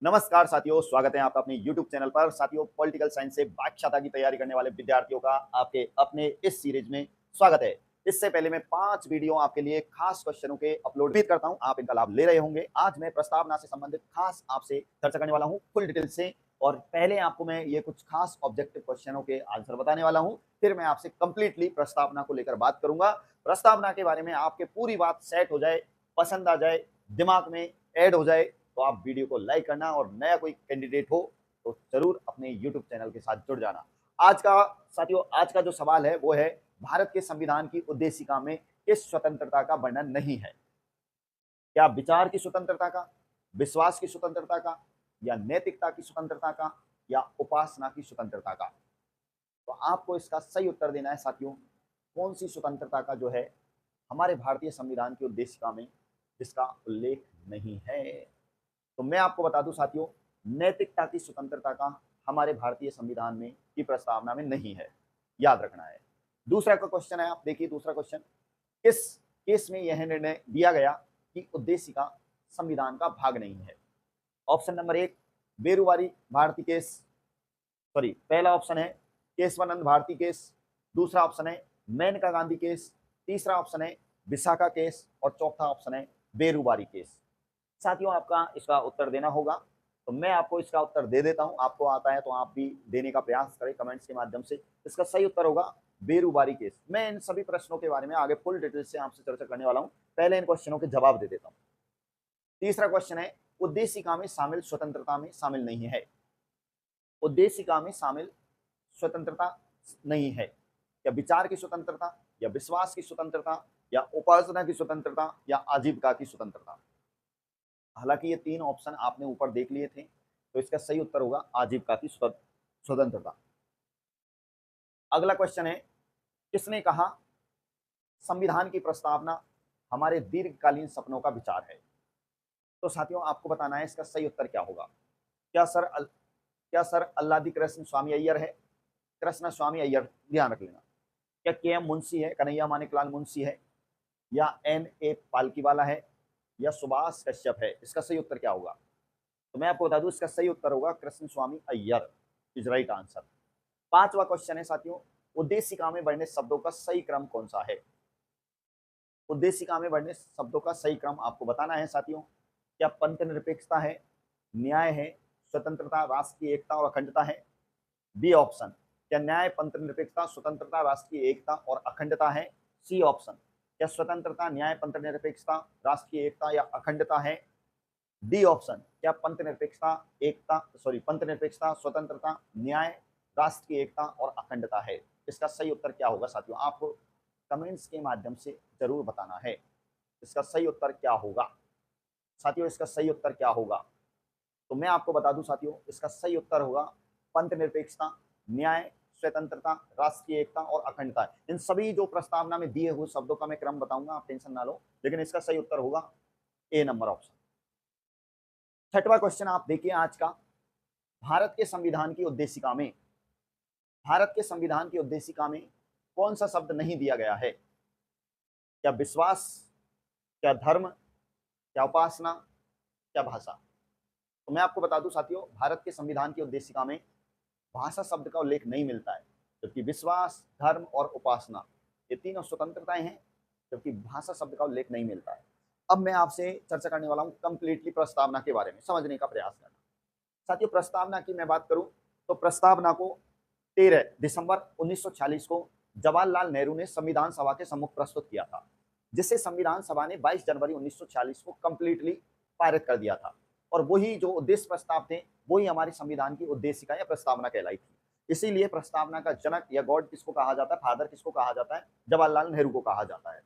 नमस्कार साथियों, स्वागत है आपका अपने YouTube चैनल पर। साथियों, पॉलिटिकल साइंस से बादशाहता की तैयारी करने वाले विद्यार्थियों का आपके अपने इस सीरीज में स्वागत है। इससे पहले मैं 5 वीडियो आपके लिए खास क्वेश्चनों के अपलोड भी करता हूं, आप इनका लाभ ले रहे होंगे। आज मैं प्रस्तावना से संबंधित खास आपसे चर्चा करने वाला हूं फुल डिटेल से। और पहले आपको मैं ये कुछ खास ऑब्जेक्टिव क्वेश्चनों के आंसर बताने वाला हूं, फिर मैं आपसे कंप्लीटली प्रस्तावना को लेकर बात करूंगा। प्रस्तावना के बारे में आपके पूरी बात सेट हो जाए, पसंद आ जाए, दिमाग में ऐड हो जाए, तो आप वीडियो को लाइक करना और नया कोई कैंडिडेट हो तो जरूर अपने यूट्यूब चैनल के साथ जुड़ जाना। आज का साथियों, आज का जो सवाल है वो है, भारत के संविधान की उद्देशिका में किस स्वतंत्रता का वर्णन नहीं है? क्या विचार की स्वतंत्रता का, विश्वास की स्वतंत्रता का, या नैतिकता की स्वतंत्रता का, या उपासना की स्वतंत्रता का? तो आपको इसका सही उत्तर देना है साथियों। कौन सी स्वतंत्रता का जो है हमारे भारतीय संविधान की उद्देशिका में जिसका उल्लेख नहीं है? तो मैं आपको बता दूं साथियों, नैतिकता की स्वतंत्रता का हमारे भारतीय संविधान में की प्रस्तावना में नहीं है, याद रखना है। दूसरा का क्वेश्चन है, आप देखिए दूसरा क्वेश्चन, किस केस में यह निर्णय दिया गया कि उद्देशिका संविधान का भाग नहीं है? Option number 1 Berubari Bharati case, sorry पहला ऑप्शन है केशवानंद भारती केस, दूसरा ऑप्शन है मेनका गांधी केस, तीसरा ऑप्शन है विशाखा केस, और चौथा ऑप्शन है बेरुवारी केस। साथियों, आपका इसका उत्तर देना होगा, तो मैं आपको इसका उत्तर दे देता हूं। आपको आता है तो आप भी देने का प्रयास करें कमेंट्स के माध्यम से। इसका सही उत्तर होगा बेरुबारी केस। मैं इन सभी प्रश्नों के बारे में आगे फुल डिटेल से आपसे चर्चा करने वाला हूं, पहले इन क्वेश्चनों के जवाब दे देता हूं। तीसरा क्वेश्चन है, उद्देशिका में शामिल स्वतंत्रता में शामिल नहीं है। उद्देशिका में शामिल स्वतंत्रता नहीं है, या विचार की स्वतंत्रता, या विश्वास की स्वतंत्रता, या उपासना की स्वतंत्रता, या आजीविका की स्वतंत्रता? हालांकि ये तीन ऑप्शन आपने ऊपर देख लिए थे, तो इसका सही उत्तर होगा आजीविका की स्वतंत्रता। अगला क्वेश्चन है, किसने कहा संविधान की प्रस्तावना हमारे दीर्घकालीन सपनों का विचार है? तो साथियों, आपको बताना है इसका सही उत्तर क्या होगा। क्या सर अल्लादी कृष्ण स्वामी अय्यर है? कृष्ण स्वामी अय्यर, ध्यान रख लेना। क्या के एम मुंशी है, कन्हैया मानिकलाल मुंशी है, या एन ए पालकीवाला है, या सुभाष कश्यप है? इसका सही उत्तर क्या होगा? तो मैं आपको बता दूं, इसका सही उत्तर होगा कृष्ण स्वामी अय्यर इज राइट आंसर। पांचवा क्वेश्चन है साथियों, उद्देशिका में बढ़ने शब्दों का सही क्रम कौन सा है? उद्देशिका में बढ़ने शब्दों का सही क्रम आपको बताना है साथियों। क्या पंथ निरपेक्षता है, न्याय है, स्वतंत्रता, राष्ट्र की एकता और अखंडता है? बी ऑप्शन, क्या न्याय, पंथ निरपेक्षता, स्वतंत्रता, राष्ट्र की एकता और अखंडता है? सी ऑप्शन, क्या स्वतंत्रता, न्याय, पंथ निरपेक्षता, राष्ट्र की एकता या अखंडता है? डी ऑप्शन, क्या पंथ निरपेक्षता, एकता, सॉरी पंथ निरपेक्षता, स्वतंत्रता, न्याय, राष्ट्र की एकता और अखंडता है? इसका सही उत्तर क्या होगा साथियों? आपको कमेंट्स के माध्यम से जरूर बताना है इसका सही उत्तर क्या होगा। साथियों, इसका सही उत्तर क्या होगा? तो मैं आपको बता दूं साथियों, इसका सही उत्तर होगा पंथ निरपेक्षता, न्याय, स्वतंत्रता, राष्ट्र की एकता और अखंडता। इन सभी जो प्रस्तावना में दिए हुए शब्दों का मैं क्रम बताऊंगा, आप टेंशन ना लो, लेकिन इसका सही उत्तर होगा ए नंबर ऑप्शन। छठवां क्वेश्चन आप देखिए आज का, भारत के संविधान की उद्देशिका में, भारत के संविधान की उद्देशिका में कौन सा शब्द नहीं दिया गया है? क्या विश्वास, क्या धर्म, क्या उपासना, क्या भाषा? तो मैं आपको बता दूं साथियों, भारत के संविधान की उद्देशिका में भाषा शब्द का उल्लेख नहीं मिलता है, जबकि विश्वास, धर्म और उपासना ये तीनों स्वतंत्रताएं हैं, जबकि भाषा शब्द का उल्लेख नहीं मिलता है। अब मैं आपसे चर्चा करने वाला हूं कंप्लीटली प्रस्तावना के बारे में, समझने का प्रयास करना। साथियों, प्रस्तावना की मैं बात करूं तो प्रस्तावना को 13 दिसंबर 1946 को जवाहरलाल नेहरू ने संविधान सभा के सम्मुख प्रस्तुत किया था, जिसे संविधान सभा ने 22 जनवरी 1946 को कंप्लीटली पारित कर दिया था। और वही जो उद्देश्य प्रस्ताव थे, वही हमारे संविधान की उद्देशिका या प्रस्तावना कहलाई थी। इसीलिए प्रस्तावना का जनक या गॉड किसको कहा जाता है, फादर किसको कहा जाता है? जवाहरलाल नेहरू को कहा जाता है।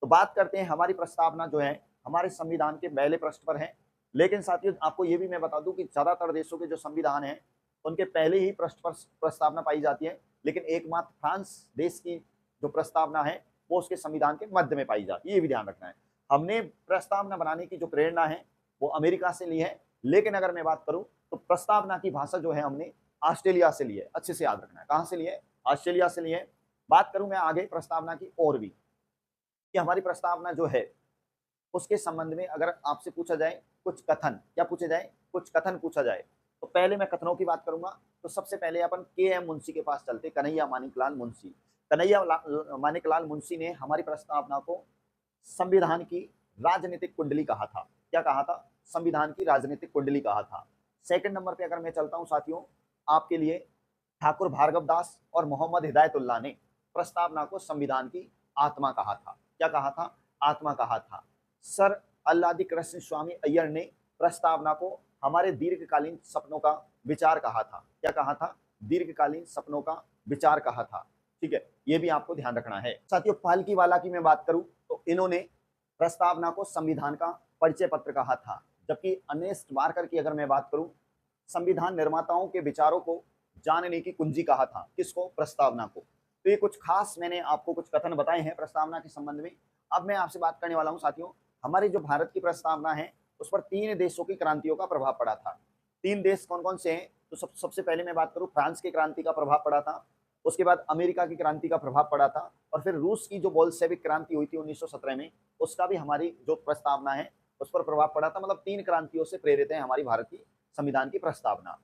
तो बात करते हैं, हमारी प्रस्तावना जो है हमारे संविधान के पहले पृष्ठ पर है। लेकिन साथियों, आपको ये भी मैं बता दूं कि ज्यादातर देशों के जो संविधान है उनके पहले ही पृष्ठ पर प्रस्तावना पाई जाती है, लेकिन एकमात्र फ्रांस देश की जो प्रस्तावना है वो उसके संविधान के मध्य में पाई जाती है, ये भी ध्यान रखना है। हमने प्रस्तावना बनाने की जो प्रेरणा है वो अमेरिका से ली है, लेकिन अगर मैं बात करूं तो प्रस्तावना की भाषा जो है हमने ऑस्ट्रेलिया से ली है। अच्छे से याद रखना है, कहां से ली है? ऑस्ट्रेलिया से ली है। बात करूं मैं आगे प्रस्तावना की और भी, कि हमारी प्रस्तावना जो है उसके संबंध में अगर आपसे पूछा जाए कुछ कथन, क्या पूछे जाए? कुछ कथन पूछा जाए तो पहले मैं कथनों की बात करूंगा। तो सबसे पहले अपन के.एम. मुंशी के पास चलते, कन्हैया माणिकलाल मुंशी। माणिकलाल मुंशी ने हमारी प्रस्तावना को संविधान की राजनीतिक कुंडली कहा था। क्या कहा था? संविधान की राजनीतिक कुंडली कहा था। सेकंड नंबर पे अगर मैं चलता हूं साथियों, आपके लिए ठाकुर भार्गव दास और मोहम्मद हिदायतुल्लाह ने प्रस्तावना को संविधान की आत्मा कहा था। क्या कहा था? आत्मा कहा था। सर अल्लादी कृष्ण स्वामी अय्यर ने प्रस्तावना को हमारे दीर्घकालीन सपनों का विचार कहा था। क्या कहा था? दीर्घकालीन सपनों का विचार कहा था। ठीक है, ये भी आपको ध्यान रखना है। साथियों, पालकीवाला की मैं बात करूं तो इन्होंने प्रस्तावना को संविधान का परिचय पत्र कहा था। जबकि अर्नेस्ट मार्कर की अगर मैं बात करूं, संविधान निर्माताओं के विचारों को जानने की कुंजी कहा था। किसको? प्रस्तावना को। तो ये कुछ खास मैंने आपको कुछ कथन बताए हैं प्रस्तावना के संबंध में। अब मैं आपसे बात करने वाला हूं साथियों, हमारी जो भारत की प्रस्तावना है उस पर 3 देशों की क्रांतियों का प्रभाव पड़ा था। 3 देश कौन कौन से हैं? तो सबसे पहले मैं बात करूं, फ्रांस की क्रांति का प्रभाव पड़ा था, उसके बाद अमेरिका की क्रांति का प्रभाव पड़ा था, और फिर रूस की जो बोल्शेविक क्रांति हुई थी 1917 में, उसका भी हमारी जो प्रस्तावना है उस पर प्रभाव पड़ा था। मतलब 3 क्रांतियों से प्रेरित है हमारी भारत की संविधान की प्रस्तावना।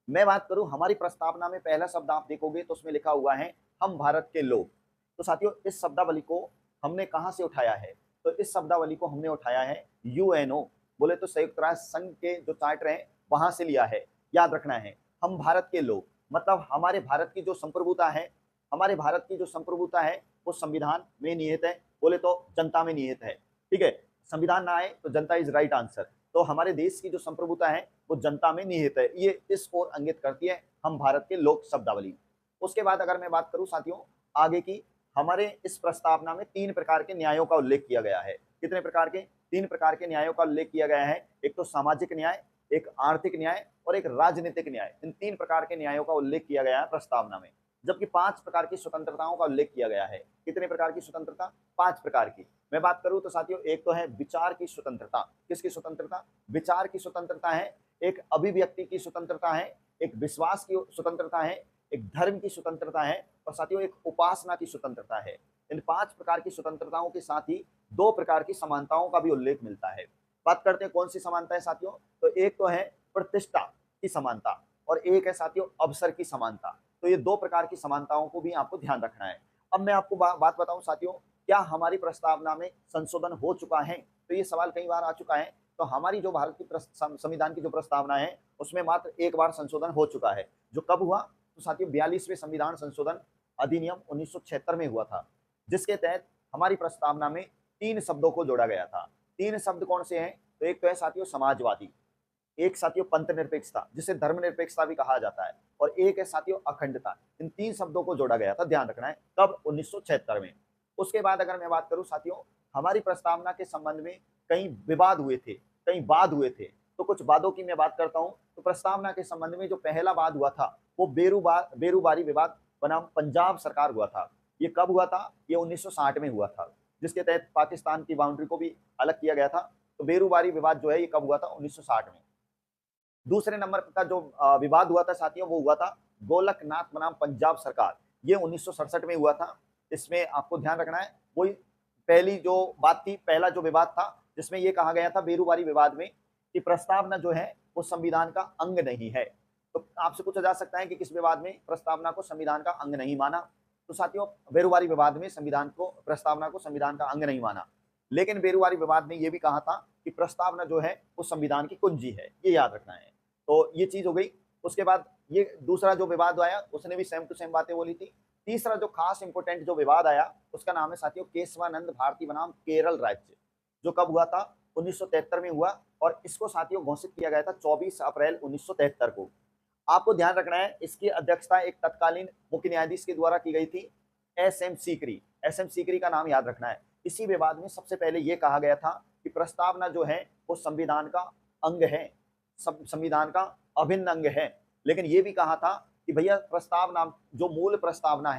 मैं बात करूं हमारी प्रस्तावना में पहला शब्द आप देखोगे तो उसमें लिखा हुआ है हम भारत के लोग। तो साथियों, इस शब्दावली को हमने कहां से उठाया है? तो इस शब्दावली को हमने उठाया है यूएनओ, बोले तो संयुक्त राष्ट्र संघ के जो चार्टर हैं वहां से लिया है। याद रखना है, हम भारत के लोग, मतलब हमारे भारत की जो संप्रभुता है, हमारे भारत की जो संप्रभुता है वो संविधान में निहित है, बोले तो जनता में निहित है। ठीक है, संविधान ना आए तो जनता इज राइट आंसर। तो हमारे देश की जो संप्रभुता है वो जनता में निहित है, ये इस ओर इंगित करती है हम भारत के लोक शब्दावली। उसके बाद अगर मैं बात करूं साथियों आगे की, हमारे इस प्रस्तावना में 3 प्रकार के न्यायों का उल्लेख किया गया है। कितने प्रकार के? 3 प्रकार के न्यायों का उल्लेख किया गया है। एक तो सामाजिक न्याय, एक आर्थिक न्याय और एक राजनीतिक न्याय। इन 3 प्रकार के न्यायों का उल्लेख किया गया है प्रस्तावना में। जबकि 5 प्रकार की स्वतंत्रताओं का उल्लेख किया गया है। कितने प्रकार की स्वतंत्रता? 5 प्रकार की। मैं बात करूं तो साथियों, एक तो है विचार की स्वतंत्रता। किसकी स्वतंत्रता? विचार की स्वतंत्रता है। एक अभिव्यक्ति की स्वतंत्रता है, एक विश्वास की स्वतंत्रता है, एक धर्म की स्वतंत्रता है, और साथियों एक उपासना की स्वतंत्रता है। इन 5 प्रकार की स्वतंत्रताओं के साथ ही 2 प्रकार की समानताओं का भी उल्लेख मिलता है। बात करते हैं कौन सी समानता है साथियों, तो एक तो है प्रतिष्ठा की समानता और एक है साथियों अवसर की समानता। तो ये 2 प्रकार की समानताओं को भी आपको ध्यान रखना है। अब मैं आपको बात बताऊं साथियों, क्या हमारी प्रस्तावना में संशोधन हो चुका है? तो ये सवाल कई बार आ चुका है। तो हमारी जो भारत की संविधान की जो प्रस्तावना है उसमें मात्र एक बार संशोधन हो चुका है। जो कब हुआ? तो साथियों 42वें संविधान संशोधन अधिनियम 1976 में हुआ था, जिसके तहत हमारी प्रस्तावना में 3 शब्दों को जोड़ा गया था। 3 शब्द कौन से हैं? तो एक तो है साथियों समाजवादी, एक साथियों पंथ निरपेक्षता जिसे धर्म निरपेक्षता भी कहा जाता है, और एक है साथियों अखंडता। इन 3 शब्दों को जोड़ा गया था, ध्यान रखना है। कब? 1976 में। उसके बाद अगर मैं बात करूं साथियों, हमारी प्रस्तावना के संबंध में कई विवाद हुए थे, कई वाद हुए थे। तो कुछ वादों की मैं बात करता हूं। तो प्रस्तावना के संबंध में जो पहला वाद हुआ था वो बेरूबारी विवाद बनाम पंजाब सरकार हुआ था। ये कब हुआ था? ये 1960 में हुआ था, जिसके तहत पाकिस्तान की बाउंड्री को भी अलग किया गया था। तो बेरूबारी विवाद जो है ये कब हुआ था? 1960 में। दूसरे नंबर का जो विवाद हुआ था साथियों वो हुआ था गोलकनाथ बनाम पंजाब सरकार। ये 1967 में हुआ था। इसमें आपको ध्यान रखना है, वही पहली जो बात थी, पहला जो विवाद था जिसमें ये कहा गया था बेरूबारी विवाद में कि प्रस्तावना जो है वो संविधान का अंग नहीं है। तो आपसे पूछा जा सकता है कि किस विवाद में प्रस्तावना को संविधान का अंग नहीं माना? तो साथियों बेरूबारी विवाद में प्रस्तावना को संविधान का अंग नहीं माना। लेकिन बेरूबारी विवाद में ये भी कहा था कि प्रस्तावना जो है वो संविधान की कुंजी है, ये याद रखना है। तो ये चीज हो गई। उसके बाद ये दूसरा जो विवाद आया उसने भी सेम टू सेम बातें बोली थी। तीसरा जो खास इंपोर्टेंट जो विवाद आया उसका नाम है साथियों केशवानंद भारती बनाम केरल राज्य, जो कब हुआ था? 1973 में हुआ, और इसको साथियों घोषित किया गया था 24 अप्रैल 1973 को। आपको ध्यान रखना है, इसकी अध्यक्षता एक तत्कालीन मुख्य न्यायाधीश के द्वारा की गई थी, एस.एम. सीकरी। एस.एम. सीकरी का नाम याद रखना है। इसी विवाद में सबसे पहले यह कहा गया था कि प्रस्तावना जो है वो संविधान का अंग है, संविधान का अभिन्न अंग है। लेकिन यह भी कहा था कि भैया प्रस्तावना जो मूल प्रस्तावना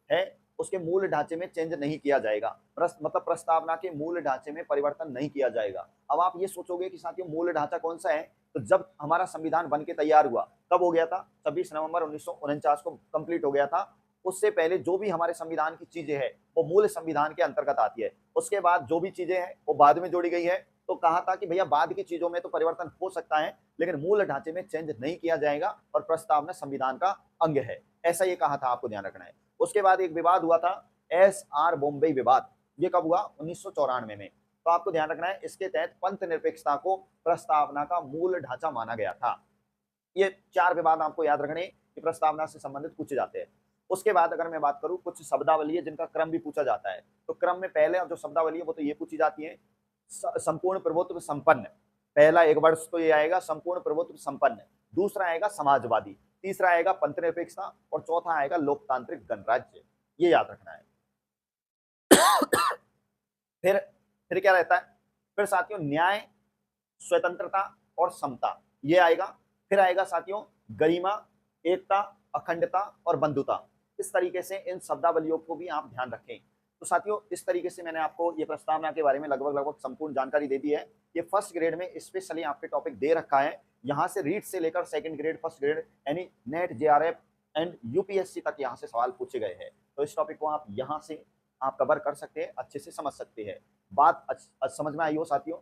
है उसके मूल ढांचे में चेंज नहीं किया जाएगा। मतलब प्रस्तावना के मूल ढांचे में परिवर्तन नहीं किया जाएगा। अब आप ये सोचोगे कि साथियों मूल ढांचा कौन सा है? तो जब हमारा संविधान बन के तैयार हुआ, कब हो गया था? 26 नवंबर 1949 को कंप्लीट हो गया था। उससे पहले जो भी हमारे संविधान की चीजें हैं वो मूल संविधान के अंतर्गत आती है। उसके बाद जो भी चीजें हैं वो बाद में जोड़ी गई है। तो कहा था कि भैया बाद की चीजों में तो परिवर्तन हो सकता है, लेकिन मूल ढांचे में चेंज नहीं किया जाएगा और प्रस्तावना संविधान का अंग है, ऐसा ये कहा था, आपको ध्यान रखना है। उसके बाद एक विवाद हुआ था, SR बॉम्बे विवाद। ये कब हुआ? 1994 में। तो आपको ध्यान रखना है, इसके तहत पंथ निरपेक्षता को प्रस्तावना का मूल ढांचा माना गया था। ये 4 विवाद आपको याद रखने कि प्रस्तावना से संबंधित पूछे जाते हैं। उसके बाद अगर मैं बात करूं, कुछ शब्दावली है जिनका क्रम भी पूछा जाता है। तो क्रम में पहले जो शब्दावली है वो तो ये पूछी जाती है, संपूर्ण प्रभुत्व संपन्न। पहला एक वर्ष तो ये आएगा संपूर्ण प्रभुत्व संपन्न, दूसरा आएगा समाजवादी, तीसरा आएगा पंथ निरपेक्षता और चौथा आएगा लोकतांत्रिक गणराज्य। ये याद रखना है। फिर क्या रहता है? फिर साथियों न्याय, स्वतंत्रता और समता, ये आएगा। फिर आएगा साथियों गरिमा, एकता, अखंडता और बंधुता। इस तरीके से इन शब्दावलियों को भी आप ध्यान रखें। तो साथियों इस तरीके से मैंने आपको ये प्रस्तावना के बारे में लगभग संपूर्ण जानकारी दे दी है। ये फर्स्ट ग्रेड में स्पेशली आपके टॉपिक दे रखा है। यहाँ से रीट से लेकर सेकंड ग्रेड, फर्स्ट ग्रेड यानी नेट, जेआरएफ एंड यूपीएससी तक यहाँ से सवाल पूछे गए हैं। तो इस टॉपिक को आप यहाँ से आप कवर कर सकते हैं, अच्छे से समझ सकते हैं। बात समझ में आई हो साथियों?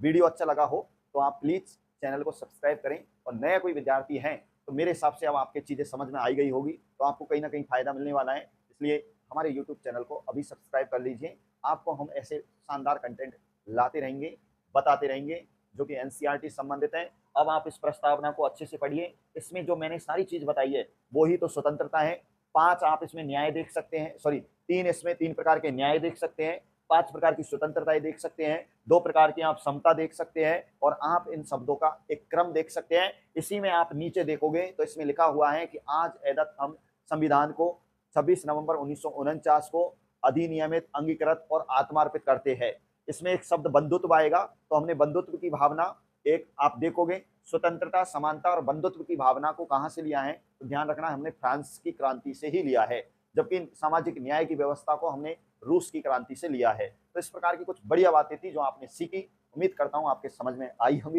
वीडियो अच्छा लगा हो तो आप प्लीज चैनल को सब्सक्राइब करें, और नया कोई विद्यार्थी हैं तो मेरे हिसाब से अब आपके चीजें समझ में आई गई होगी, तो आपको कहीं ना कहीं फायदा मिलने वाला है। इसलिए हमारे YouTube चैनल को अभी सब्सक्राइब कर लीजिए। आपको हम ऐसे शानदार कंटेंट लाते रहेंगे, बताते रहेंगे जो कि एनसीईआरटी संबंधित है। अब आप इस प्रस्तावना को अच्छे से पढ़िए। इसमें जो मैंने सारी चीज बताई है वो ही तो स्वतंत्रता है। 5 आप इसमें न्याय देख सकते हैं, सॉरी 3, इसमें 3 प्रकार के न्याय देख सकते हैं, 5 प्रकार की स्वतंत्रताएं देख सकते हैं, 2 प्रकार की आप समता देख सकते हैं, और आप इन शब्दों का एक क्रम देख सकते हैं। इसी में आप नीचे देखोगे तो इसमें लिखा हुआ है कि आज एदत हम संविधान को 26 नवंबर 1949 को अधिनियमित, अंगीकृत और आत्मार्पित करते हैं। इसमें एक शब्द बंधुत्व आएगा, तो हमने बंधुत्व की भावना एक आप देखोगे, स्वतंत्रता, समानता और बंधुत्व की भावना को कहां से लिया है? तो ध्यान रखना हमने फ्रांस की क्रांति से ही लिया है, जबकि सामाजिक न्याय की व्यवस्था को हमने रूस की क्रांति से लिया है। तो इस प्रकार की कुछ बढ़िया बातें थी जो आपने सीखी। उम्मीद करता हूं आपके समझ में आई होंगी।